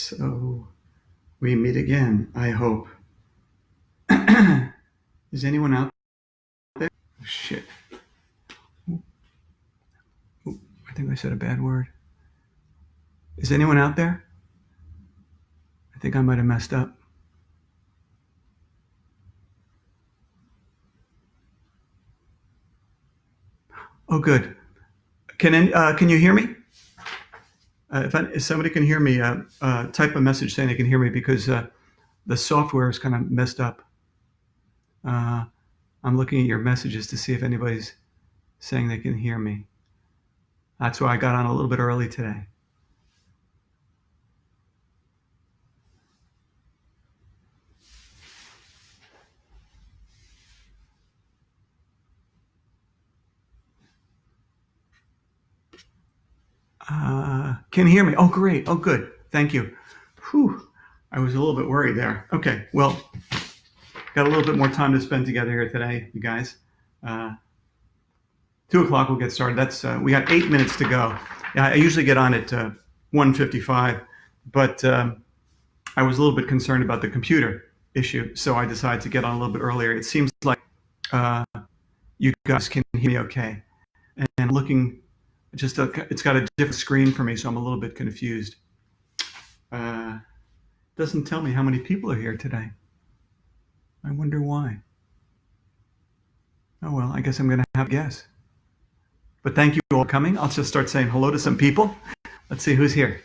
So we meet again, I hope. Is anyone out there? Oh, shit. Ooh, I think I said a bad word. Is anyone out there? I think I might have messed up. Oh, good. Can you hear me? If somebody can hear me, type a message saying they can hear me because the software is kind of messed up. Uh, I'm looking at your messages to see if anybody's saying they can hear me. That's why I got on a little bit early today. Can you hear me? Oh, great. Oh, good. Thank you. Whew. I was a little bit worried there. Okay. Well, got a little bit more time to spend together here today, you guys. 2:00 we'll get started. We got 8 minutes to go. I usually get on at 1:55, but I was a little bit concerned about the computer issue, so I decided to get on a little bit earlier. It seems like uh, you guys can hear me okay. And looking, it's got a different screen for me, so I'm a little bit confused. Doesn't tell me how many people are here today. I wonder why. Oh well, I guess I'm going to have a guess. But thank you all for coming. I'll just start saying hello to some people. Let's see who's here.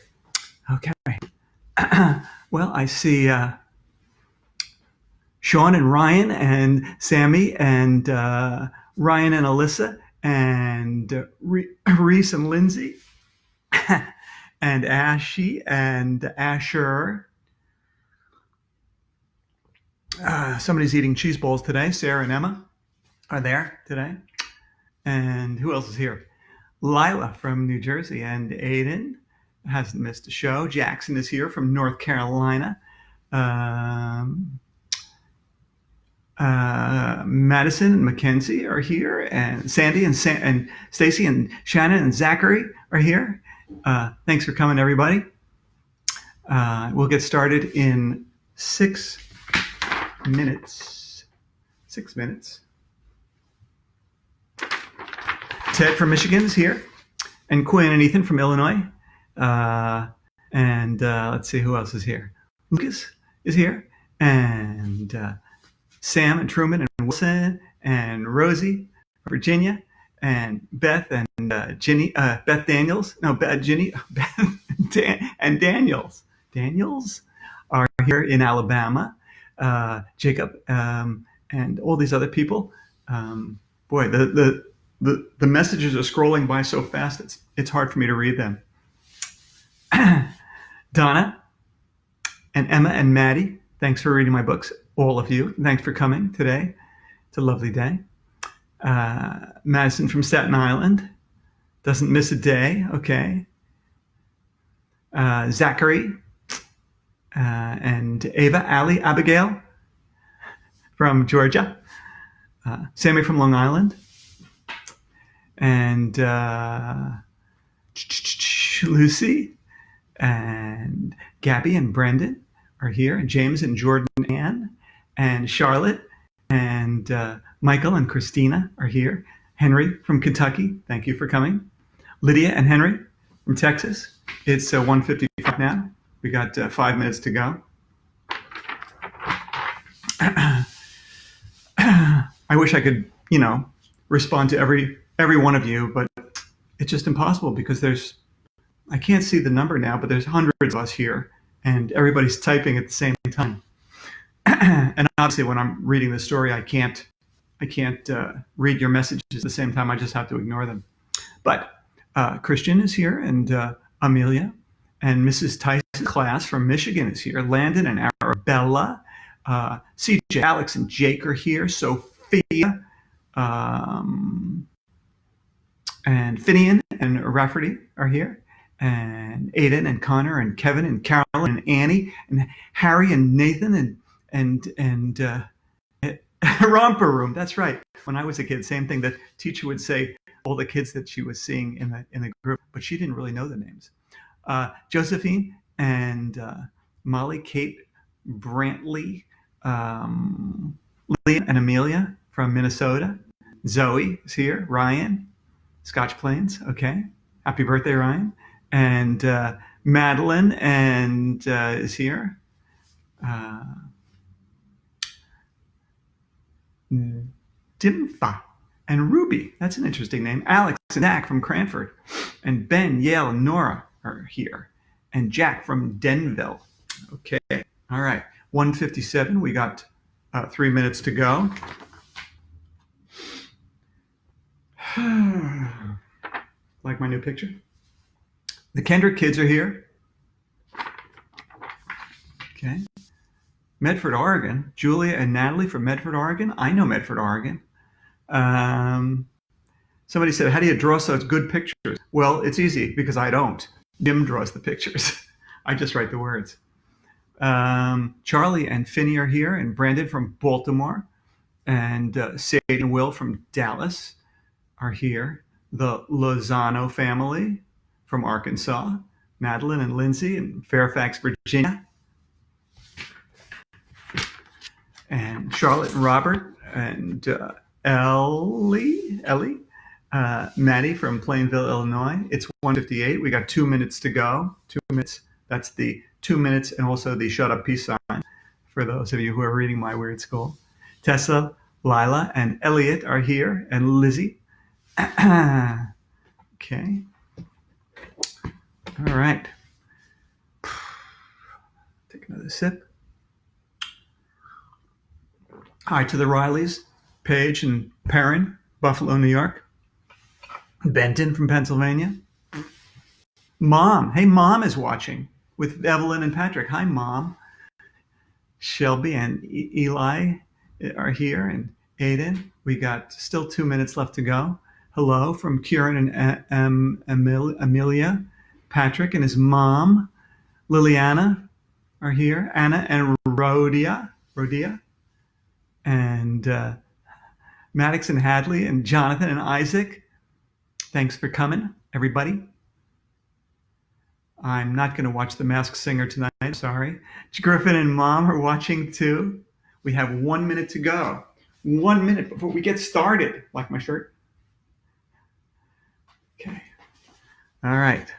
Okay. Well, I see Sean and Ryan and Sammy and Ryan and Alyssa and Reese and Lindsay and Ashy and Asher. Somebody's eating cheese balls today. Sarah and Emma are there today. And who else is here? Lila from New Jersey and Aiden hasn't missed a show. Jackson is here from North Carolina. Madison and Mackenzie are here, and Sandy and Stacy and Shannon and Zachary are here. Thanks for coming, everybody. We'll get started in 6 minutes. 6 minutes. Ted from Michigan is here, and Quinn and Ethan from Illinois. And let's see who else is here. Lucas is here, and Sam and Truman and Wilson and Rosie from Virginia, and Beth and Ginny, Beth Daniels. No, Ginny, Beth and Daniels. Daniels are here in Alabama. Jacob and all these other people. Boy, the messages are scrolling by so fast it's hard for me to read them. Donna and Emma and Maddie, thanks for reading my books, all of you. Thanks for coming today. It's a lovely day. Madison from Staten Island, doesn't miss a day. Okay. Zachary and Ava, Ali, Abigail from Georgia. Sammy from Long Island. And Lucy and Gabby and Brendan are here, and James and Jordan Ann and Charlotte and Michael and Christina are here. Henry from Kentucky, thank you for coming. Lydia and Henry from Texas. It's 1:55 now. We got 5 minutes to go. I wish I could, respond to every one of you, but it's just impossible because I can't see the number now, but there's hundreds of us here, and everybody's typing at the same time. And obviously, when I'm reading the story, I can't read your messages at the same time. I just have to ignore them. But Christian is here, and Amelia, and Mrs. Tyson's class from Michigan is here. Landon and Arabella, CJ, Alex, and Jake are here. Sophia, and Finian and Rafferty are here. And Aiden and Connor and Kevin and Carolyn and Annie and Harry and Nathan and romper room. That's right. When I was a kid, same thing. The teacher would say all the kids that she was seeing in the group, but she didn't really know the names. Josephine and Molly, Kate, Brantley, Liam and Amelia from Minnesota. Zoe is here. Ryan, Scotch Plains. Okay. Happy birthday, Ryan. And Madeline and is here. Uh, Dimfa and Ruby. That's an interesting name. Alex and Zach from Cranford. And Ben, Yale, and Nora are here. And Jack from Denville. Okay. All right. 1:57. We got 3 minutes to go. Like my new picture? The Kendrick kids are here. Okay. Medford, Oregon. Julia and Natalie from Medford, Oregon. I know Medford, Oregon. Somebody said, how do you draw such good pictures? Well, it's easy because I don't. Jim draws the pictures. I just write the words. Charlie and Finney are here, and Brandon from Baltimore, and Sadie and Will from Dallas are here. The Lozano family from Arkansas, Madeline and Lindsay in Fairfax, Virginia, and Charlotte and Robert, and Ellie, Maddie from Plainville, Illinois. It's 1:58. We got 2 minutes to go. 2 minutes. That's the 2 minutes and also the shut up peace sign for those of you who are reading My Weird School. Tessa, Lila, and Elliot are here, and Lizzie. Okay. All right. Take another sip. Hi to the Rileys, Paige and Perrin, Buffalo, New York. Benton from Pennsylvania. Mom. Hey, Mom is watching with Evelyn and Patrick. Hi, Mom. Shelby and Eli are here, and Aiden. We got still 2 minutes left to go. Hello from Kieran and Amelia. Patrick and his mom. Liliana are here. Anna and Rhodia. And Maddox and Hadley and Jonathan and Isaac. Thanks for coming, everybody. I'm not going to watch The Masked Singer tonight. Sorry. Griffin and Mom are watching too. We have 1 minute to go. 1 minute before we get started. Like my shirt? Okay. All right.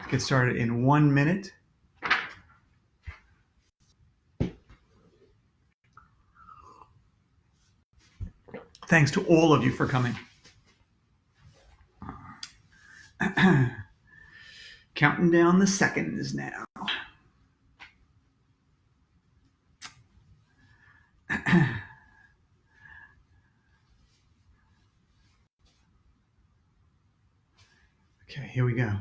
Get started in 1 minute. Thanks to all of you for coming. Counting down the seconds now. Okay, here we go.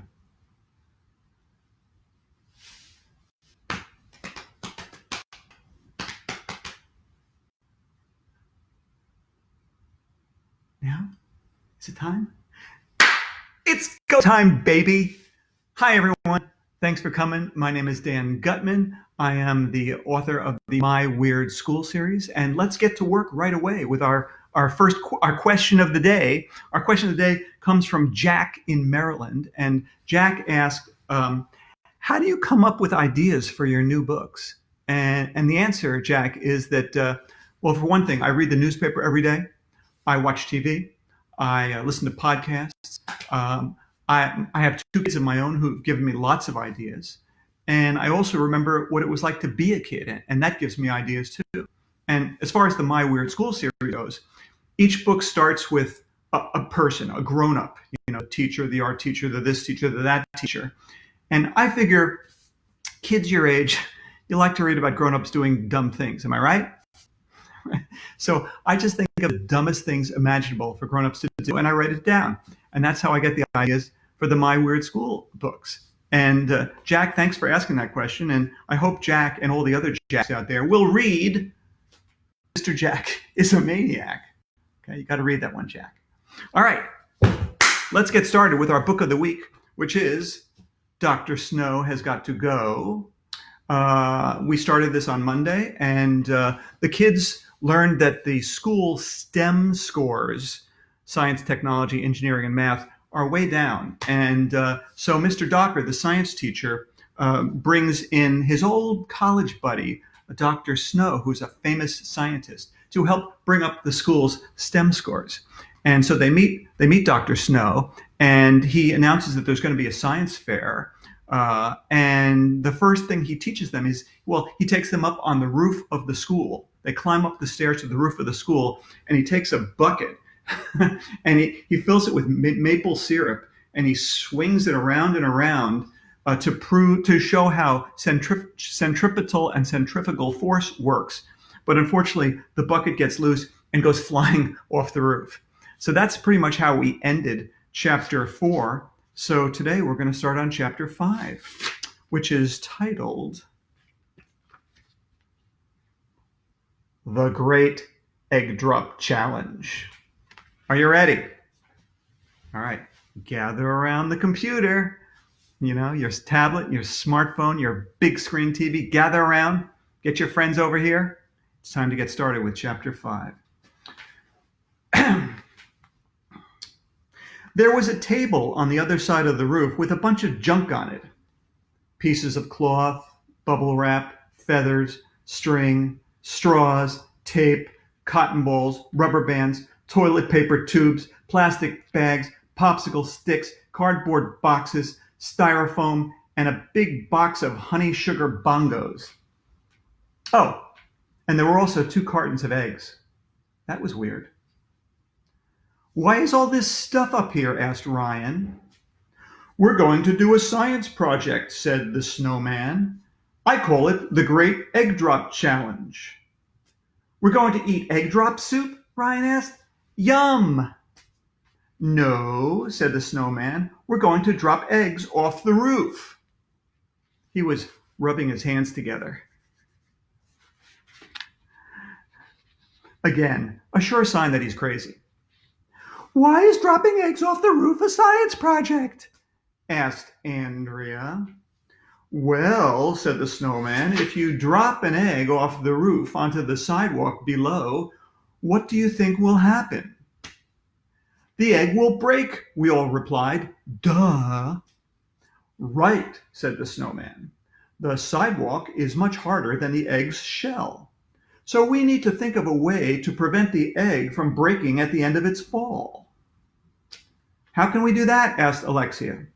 Now, is it time? It's go time, baby. Hi, everyone. Thanks for coming. My name is Dan Gutman. I am the author of the My Weird School series, and let's get to work right away with our question of the day. Our question of the day comes from Jack in Maryland, and Jack asked, "How do you come up with ideas for your new books?" And the answer, Jack, is that well, for one thing, I read the newspaper every day. I watch TV. I listen to podcasts. I have 2 kids of my own who've given me lots of ideas. And I also remember what it was like to be a kid, and that gives me ideas too. And as far as the My Weird School series goes, each book starts with a person, a grown-up, the teacher, the art teacher, the this teacher, the that teacher. And I figure kids your age, you like to read about grown-ups doing dumb things. Am I right? So I just think of the dumbest things imaginable for grown-ups to do, and I write it down. And that's how I get the ideas for the My Weird School books. And Jack, thanks for asking that question. And I hope Jack and all the other Jacks out there will read Mr. Jack is a Maniac. Okay, you got to read that one, Jack. All right, let's get started with our book of the week, which is Dr. Snow Has Got to Go. We started this on Monday, and the kids learned that the school STEM scores, science, technology, engineering, and math, are way down. And so Mr. Docker, the science teacher, brings in his old college buddy, Dr. Snow, who's a famous scientist, to help bring up the school's STEM scores. And so they meet Dr. Snow, and he announces that there's going to be a science fair. And the first thing he teaches them is, well, he takes them up on the roof of the school. They climb up the stairs to the roof of the school, and he takes a bucket and he fills it with maple syrup, and he swings it around and around to show how centripetal and centrifugal force works. But unfortunately, the bucket gets loose and goes flying off the roof. So that's pretty much how we ended chapter 4. So today we're going to start on chapter 5, which is titled The Great Egg Drop Challenge. Are you ready? All right, gather around the computer, your tablet, your smartphone, your big screen TV. Gather around, get your friends over here. It's time to get started with chapter 5. There was a table on the other side of the roof with a bunch of junk on it. Pieces of cloth, bubble wrap, feathers, string, straws, tape, cotton balls, rubber bands, toilet paper tubes, plastic bags, popsicle sticks, cardboard boxes, styrofoam, and a big box of honey sugar bongos. Oh, and there were also 2 cartons of eggs. That was weird. "Why is all this stuff up here?" asked Ryan. "We're going to do a science project," said the snowman. "I call it the Great Egg Drop Challenge." "We're going to eat egg drop soup?" Ryan asked. "Yum!" "No," said the snowman. "We're going to drop eggs off the roof." He was rubbing his hands together. Again, a sure sign that he's crazy. "Why is dropping eggs off the roof a science project?" asked Andrea. "Well," said the snowman, "if you drop an egg off the roof onto the sidewalk below, what do you think will happen?" "The egg will break," we all replied. "Duh." "Right," said the snowman. "The sidewalk is much harder than the egg's shell. So we need to think of a way to prevent the egg from breaking at the end of its fall." "How can we do that?" asked Alexia.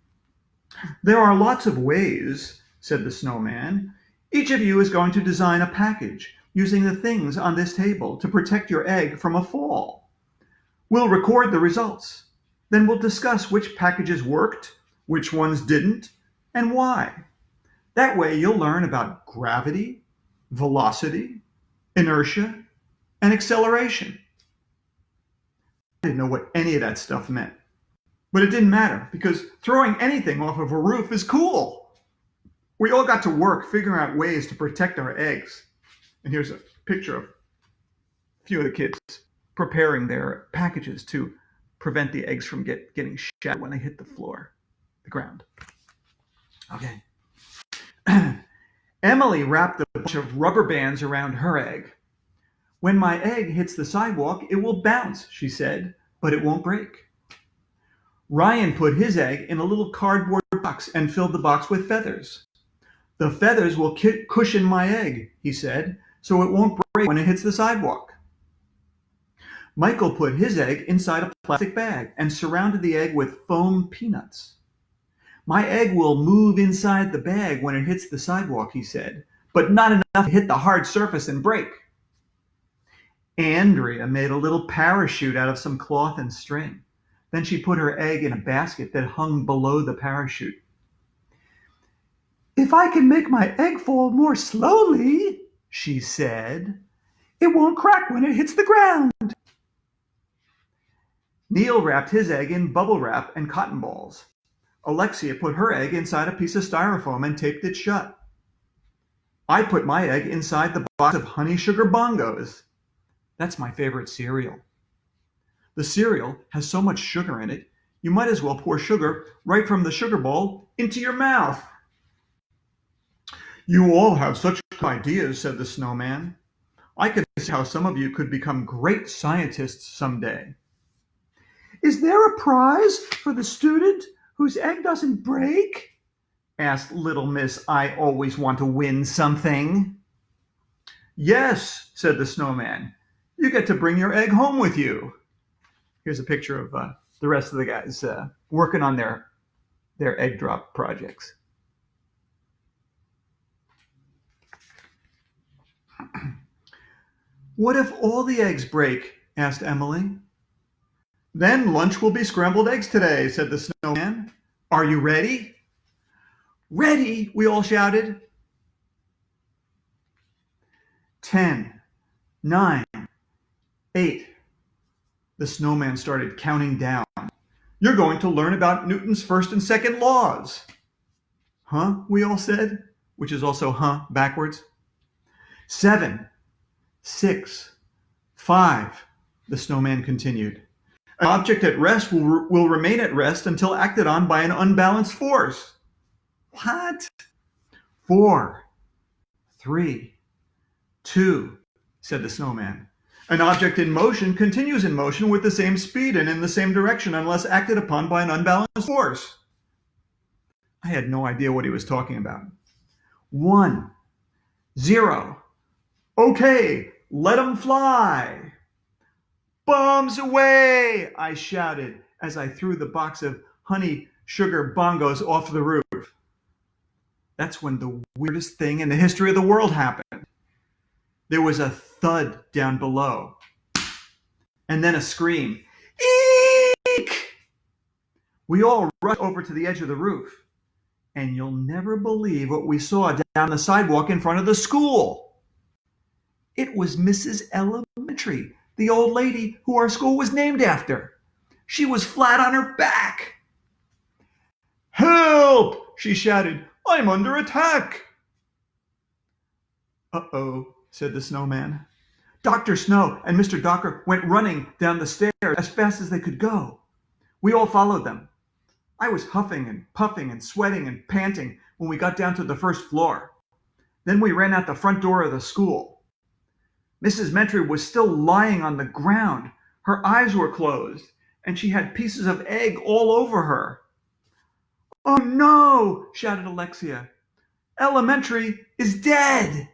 "There are lots of ways," said the snowman. "Each of you is going to design a package using the things on this table to protect your egg from a fall. We'll record the results. Then we'll discuss which packages worked, which ones didn't, and why. That way you'll learn about gravity, velocity, inertia, and acceleration." I didn't know what any of that stuff meant. But it didn't matter, because throwing anything off of a roof is cool. We all got to work figuring out ways to protect our eggs. And here's a picture of a few of the kids preparing their packages to prevent the eggs from getting shattered when they hit the ground. Okay. Emily wrapped a bunch of rubber bands around her egg. "When my egg hits the sidewalk, it will bounce," she said, "but it won't break." Ryan put his egg in a little cardboard box and filled the box with feathers. "The feathers will cushion my egg," he said, "so it won't break when it hits the sidewalk." Michael put his egg inside a plastic bag and surrounded the egg with foam peanuts. "My egg will move inside the bag when it hits the sidewalk," he said, "but not enough to hit the hard surface and break." Andrea made a little parachute out of some cloth and string. Then she put her egg in a basket that hung below the parachute. "If I can make my egg fall more slowly," she said, "it won't crack when it hits the ground." Neil wrapped his egg in bubble wrap and cotton balls. Alexia put her egg inside a piece of styrofoam and taped it shut. I put my egg inside the box of honey sugar bongos. That's my favorite cereal. The cereal has so much sugar in it, you might as well pour sugar right from the sugar bowl into your mouth. "You all have such good ideas," said the snowman. "I can see how some of you could become great scientists someday." "Is there a prize for the student whose egg doesn't break?" asked Little Miss I Always Want to Win Something. Yes, said the snowman. You get to bring your egg home with you. Here's a picture of the rest of the guys working on their egg drop projects. What if all the eggs break? Asked Emily. Then lunch will be scrambled eggs today, said the snowman. Are you ready? Ready, we all shouted. 10, 9, 8. The snowman started counting down. You're going to learn about Newton's first and second laws. Huh? We all said, which is also huh backwards. 7, 6, 5, the snowman continued. An object at rest will remain at rest until acted on by an unbalanced force. What? 4, 3, 2, said the snowman. An object in motion continues in motion with the same speed and in the same direction unless acted upon by an unbalanced force. I had no idea what he was talking about. 1, 0. Okay, let 'em fly. Bombs away, I shouted as I threw the box of honey sugar bongos off the roof. That's when the weirdest thing in the history of the world happened. There was a thud down below, and then a scream. Eek! We all rushed over to the edge of the roof, and you'll never believe what we saw down the sidewalk in front of the school. It was Mrs. Elementary, the old lady who our school was named after. She was flat on her back. Help! She shouted. I'm under attack. Uh-oh, said the snowman. Dr. Snow and Mr. Docker went running down the stairs as fast as they could go. We all followed them. I was huffing and puffing and sweating and panting when we got down to the first floor. Then we ran out the front door of the school. Mrs. Mentry was still lying on the ground. Her eyes were closed, and she had pieces of egg all over her. Oh no, shouted Alexia. Elementary is dead.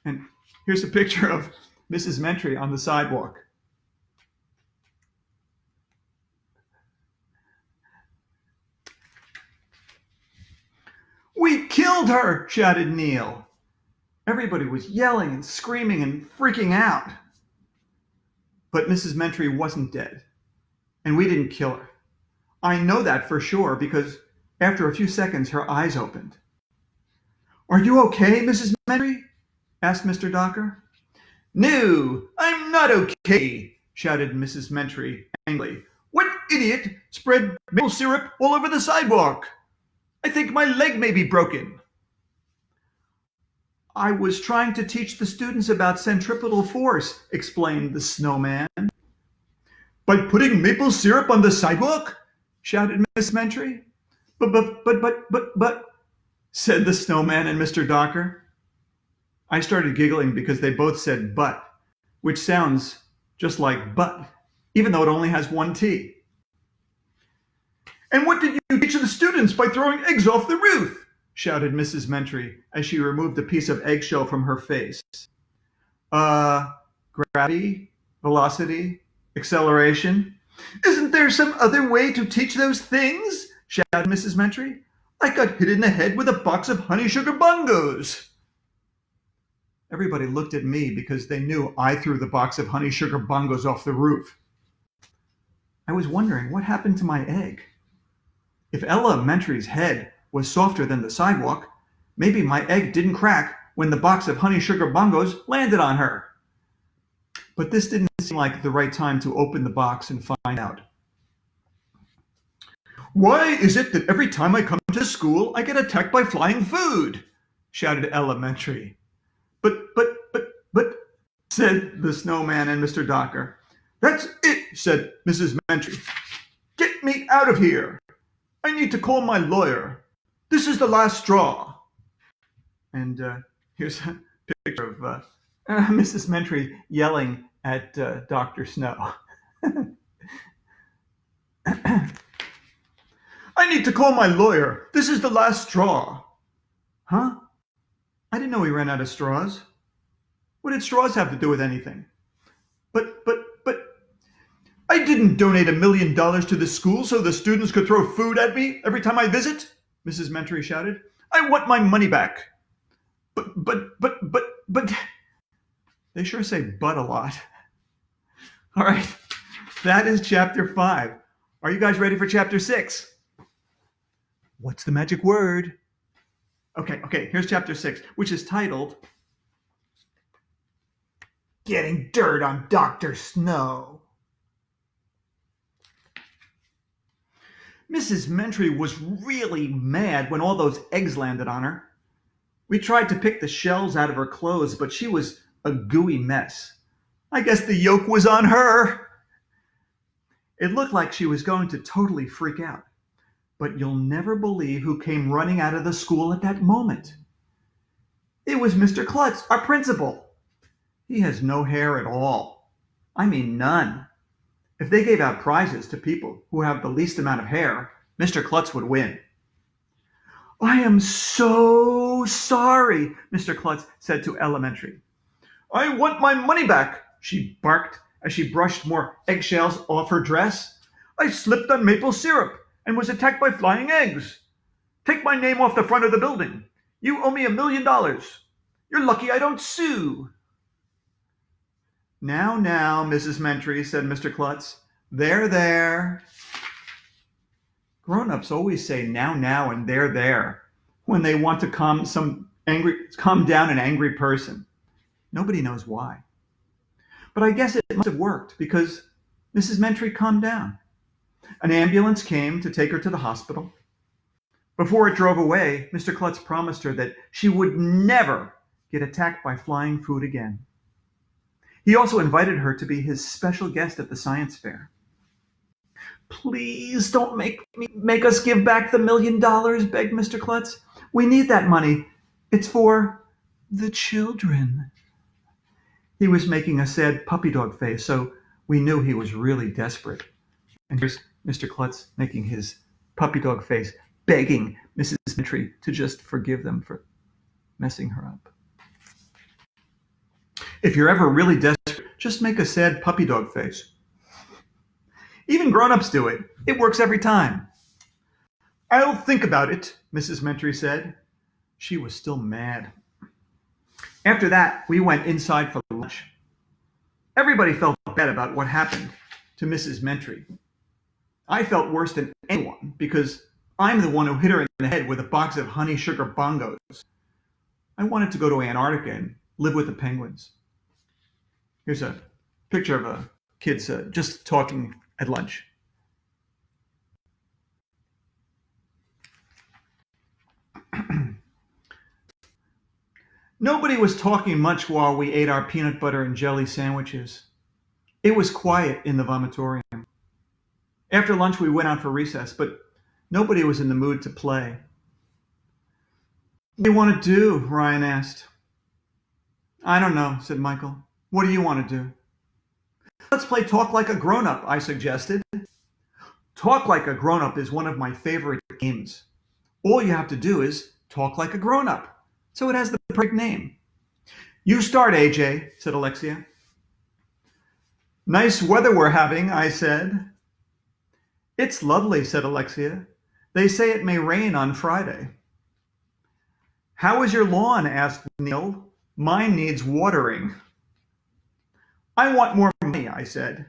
And here's a picture of Mrs. Mentry on the sidewalk. We killed her, shouted Neil. Everybody was yelling and screaming and freaking out. But Mrs. Mentry wasn't dead, and we didn't kill her. I know that for sure because after a few seconds her eyes opened. Are you okay, Mrs. Mentry? Asked Mr. Docker. No, I'm not okay, shouted Mrs. Mentry angrily. What idiot spread maple syrup all over the sidewalk? I think my leg may be broken. I was trying to teach the students about centripetal force, explained the snowman. By putting maple syrup on the sidewalk? Shouted Miss Mentry. But, said the snowman and Mr. Docker. I started giggling because they both said but, which sounds just like but, even though it only has one T. And what did you teach the students by throwing eggs off the roof? Shouted Mrs. Mentry as she removed a piece of eggshell from her face. Gravity, velocity, acceleration. Isn't there some other way to teach those things? Shouted Mrs. Mentry. I got hit in the head with a box of honey sugar bongos. Everybody looked at me because they knew I threw the box of honey sugar bongos off the roof. I was wondering what happened to my egg. If Ella Mentry's head was softer than the sidewalk, maybe my egg didn't crack when the box of honey sugar bongos landed on her. But this didn't seem like the right time to open the box and find out. Why is it that every time I come to school, I get attacked by flying food? Shouted Ella Mentry. But, said the snowman and Mr. Docker. That's it, said Mrs. Mentry. Get me out of here. I need to call my lawyer. This is the last straw. And here's a picture of Mrs. Mentry yelling at Dr. Snow. I I need to call my lawyer. This is the last straw. Huh? I didn't know he ran out of straws. What did straws have to do with anything? But, I didn't donate $1 million to the school so the students could throw food at me every time I visit, Mrs. Mentry shouted. I want my money back. But, they sure say but a lot. All right, that is chapter 5. Are you guys ready for chapter 6? What's the magic word? Okay, here's chapter 6, which is titled Getting Dirt on Dr. Snow. Mrs. Mentry was really mad when all those eggs landed on her. We tried to pick the shells out of her clothes, but she was a gooey mess. I guess the yolk was on her. It looked like she was going to totally freak out. But you'll never believe who came running out of the school at that moment. It was Mr. Klutz, our principal. He has no hair at all. I mean, none. If they gave out prizes to people who have the least amount of hair, Mr. Klutz would win. I am so sorry, Mr. Klutz said to Elementary. I want my money back, she barked as she brushed more eggshells off her dress. I slipped on maple syrup and was attacked by flying eggs. Take my name off the front of the building. You owe me $1 million. You're lucky I don't sue. Now, Mrs. Mentry, said Mr. Klutz. There. Grown-ups always say now, and there when they want to calm down an angry person. Nobody knows why. But I guess it must have worked because Mrs. Mentry calmed down. An ambulance came to take her to the hospital. Before it drove away, Mr. Klutz promised her that she would never get attacked by flying food again. He also invited her to be his special guest at the science fair. Please don't make us give back the $1 million, begged Mr. Klutz. We need that money. It's for the children. He was making a sad puppy dog face, so we knew he was really desperate. And here's Mr. Klutz making his puppy dog face, begging Mrs. Mentry to just forgive them for messing her up. If you're ever really desperate, just make a sad puppy dog face. Even grown-ups do it. It works every time. I'll think about it, Mrs. Mentry said. She was still mad. After that, we went inside for lunch. Everybody felt bad about what happened to Mrs. Mentry. I felt worse than anyone because I'm the one who hit her in the head with a box of honey sugar bongos. I wanted to go to Antarctica and live with the penguins. Here's a picture of a kids just talking at lunch. Nobody was talking much while we ate our peanut butter and jelly sandwiches. It was quiet in the vomitorium. After lunch, we went out for recess, but nobody was in the mood to play. What do you want to do? Ryan asked. I don't know, said Michael. What do you want to do? Let's play Talk Like a Grown-Up, I suggested. Talk Like a Grown-Up is one of my favorite games. All you have to do is talk like a grown-up. So it has the perfect name. You start, AJ, said Alexia. Nice weather we're having, I said. It's lovely, said Alexia. They say it may rain on Friday. How is your lawn? Asked Neil. Mine needs watering. I want more money, I said.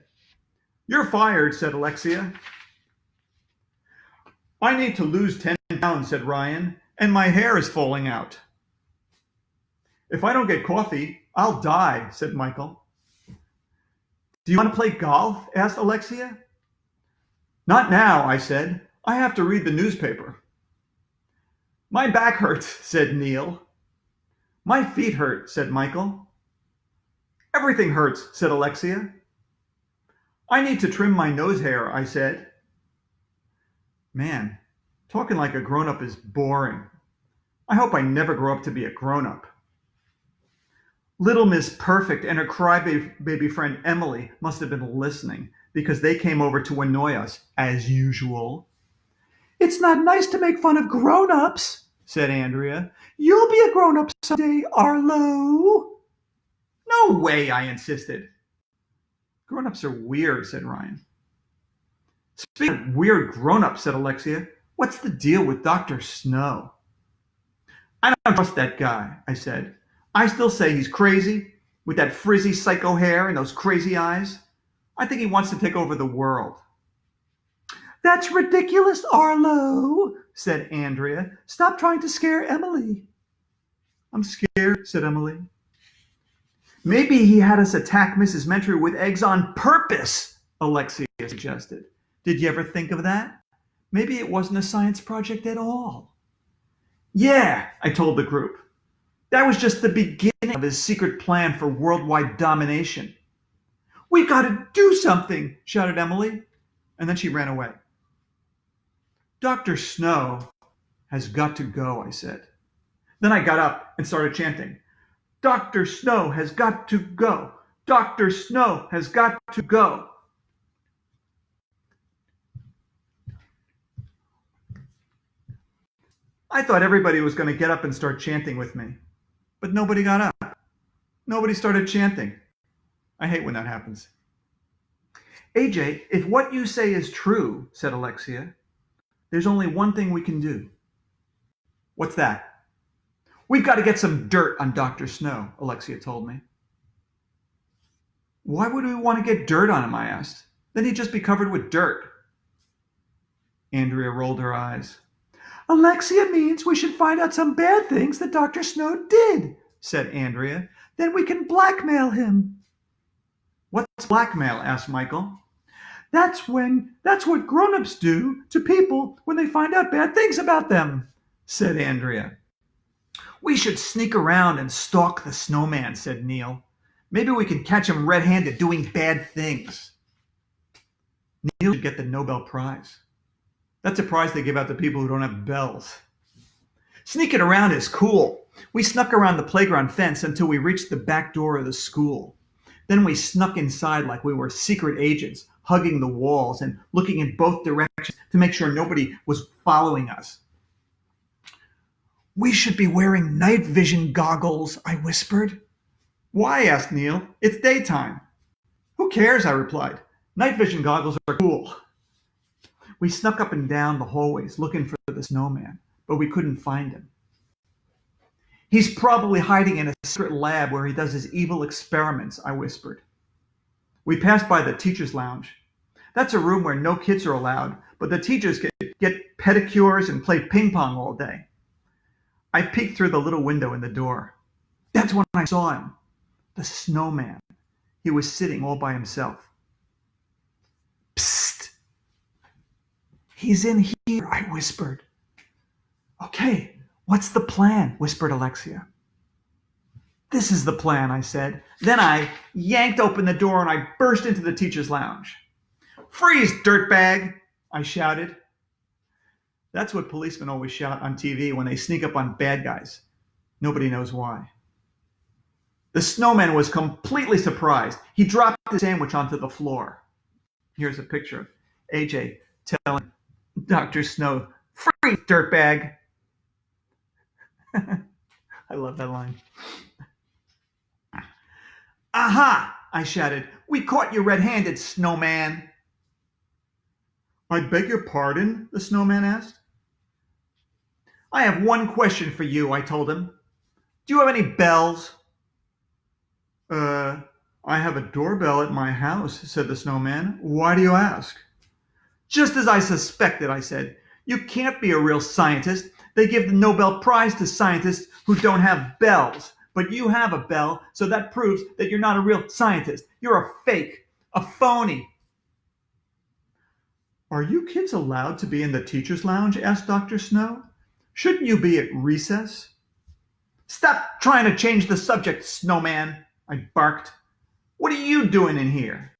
You're fired, said Alexia. I need to lose 10 pounds, said Ryan, and my hair is falling out. If I don't get coffee, I'll die, said Michael. Do you want to play golf? Asked Alexia. Not now, I said. I have to read the newspaper. My back hurts, said Neil. My feet hurt, said Michael. Everything hurts, said Alexia. I need to trim my nose hair, I said. Man, talking like a grown-up is boring. I hope I never grow up to be a grown-up. Little Miss Perfect and her crybaby friend Emily must have been listening because they came over to annoy us, as usual. It's not nice to make fun of grown-ups, said Andrea. You'll be a grown-up someday, Arlo. No way, I insisted. Grown-ups are weird, said Ryan. Speaking of weird grown-ups, said Alexia, what's the deal with Dr. Snow? I don't trust that guy, I said. I still say he's crazy, with that frizzy psycho hair and those crazy eyes. I think he wants to take over the world. That's ridiculous, Arlo, said Andrea. Stop trying to scare Emily. I'm scared, said Emily. Maybe he had us attack Mrs. Mentry with eggs on purpose, Alexia suggested. Did you ever think of that? Maybe it wasn't a science project at all. Yeah, I told the group. That was just the beginning of his secret plan for worldwide domination. We've got to do something, shouted Emily, and then she ran away. Dr. Snow has got to go, I said. Then I got up and started chanting. Dr. Snow has got to go. Dr. Snow has got to go. I thought everybody was going to get up and start chanting with me, but nobody got up. Nobody started chanting. I hate when that happens. AJ, if what you say is true, said Alexia, there's only one thing we can do. What's that? We've got to get some dirt on Dr. Snow, Alexia told me. Why would we want to get dirt on him, I asked. Then he'd just be covered with dirt. Andrea rolled her eyes. Alexia means we should find out some bad things that Dr. Snow did, said Andrea. Then we can blackmail him. What's blackmail? Asked Michael. That's what grown-ups do to people when they find out bad things about them, said Andrea. We should sneak around and stalk the snowman, said Neil. Maybe we can catch him red-handed doing bad things. Neil should get the Nobel Prize. That's a prize they give out to people who don't have bells. Sneaking around is cool. We snuck around the playground fence until we reached the back door of the school. Then we snuck inside like we were secret agents, hugging the walls and looking in both directions to make sure nobody was following us. We should be wearing night vision goggles, I whispered. Why? Asked Neil. It's daytime. Who cares? I replied. Night vision goggles are cool. We snuck up and down the hallways looking for the snowman, but we couldn't find him. He's probably hiding in a secret lab where he does his evil experiments, I whispered. We passed by the teacher's lounge. That's a room where no kids are allowed, but the teachers get pedicures and play ping pong all day. I peeked through the little window in the door. That's when I saw him, the snowman. He was sitting all by himself. Psst! He's in here, I whispered. Okay, what's the plan? Whispered Alexia. This is the plan, I said. Then I yanked open the door and I burst into the teacher's lounge. Freeze, dirtbag! I shouted. That's what policemen always shout on TV when they sneak up on bad guys. Nobody knows why. The snowman was completely surprised. He dropped his sandwich onto the floor. Here's a picture of AJ telling Dr. Snow, "Freeze, dirtbag!" I love that line. Aha! I shouted. We caught you red-handed, snowman. I beg your pardon? The snowman asked. I have one question for you, I told him. Do you have any bells? I have a doorbell at my house, said the snowman. Why do you ask? Just as I suspected, I said. You can't be a real scientist. They give the Nobel Prize to scientists who don't have bells. But you have a bell, so that proves that you're not a real scientist. You're a fake, a phony. Are you kids allowed to be in the teacher's lounge? Asked Dr. Snow. Shouldn't you be at recess? Stop trying to change the subject, snowman, I barked. What are you doing in here?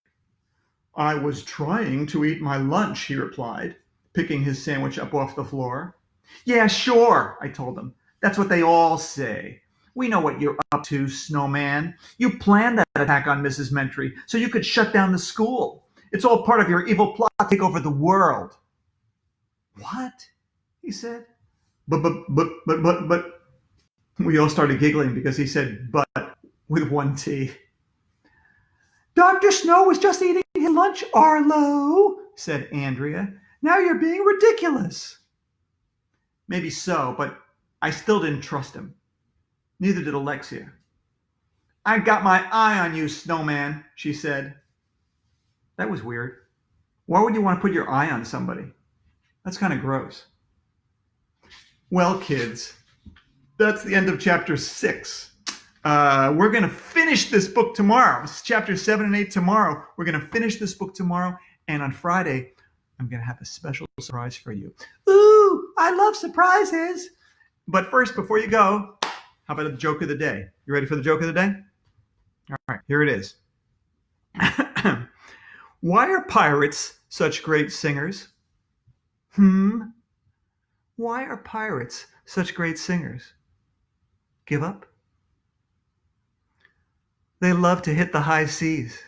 I was trying to eat my lunch, he replied, picking his sandwich up off the floor. Yeah, sure, I told him. That's what they all say. We know what you're up to, snowman. You planned that attack on Mrs. Mentry so you could shut down the school. It's all part of your evil plot to take over the world. What? he said. But. We all started giggling because he said but with one T. Dr. Snow was just eating his lunch, Arlo, said Andrea. Now you're being ridiculous. Maybe so, but I still didn't trust him. Neither did Alexia. I got my eye on you, Snowman, she said. That was weird. Why would you want to put your eye on somebody? That's kind of gross. Well, kids, that's the end of chapter 6. We're going to finish this book tomorrow. It's chapter 7 and 8 tomorrow. We're going to finish this book tomorrow. And on Friday, I'm going to have a special surprise for you. Ooh, I love surprises. But first, before you go, how about a joke of the day? You ready for the joke of the day? All right, here it is. Why are pirates such great singers? Why are pirates such great singers? Give up? They love to hit the high seas.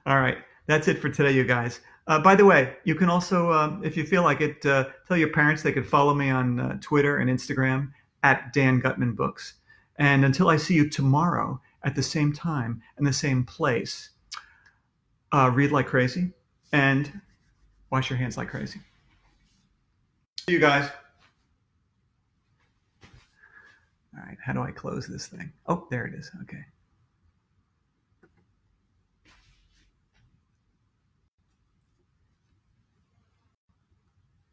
All right, that's it for today, you guys. By the way, you can also, if you feel like it, tell your parents they could follow me on Twitter and Instagram at Dan Gutman Books. And until I see you tomorrow at the same time and the same place, read like crazy and wash your hands like crazy. See you guys. All right, how do I close this thing? Oh, there it is. Okay.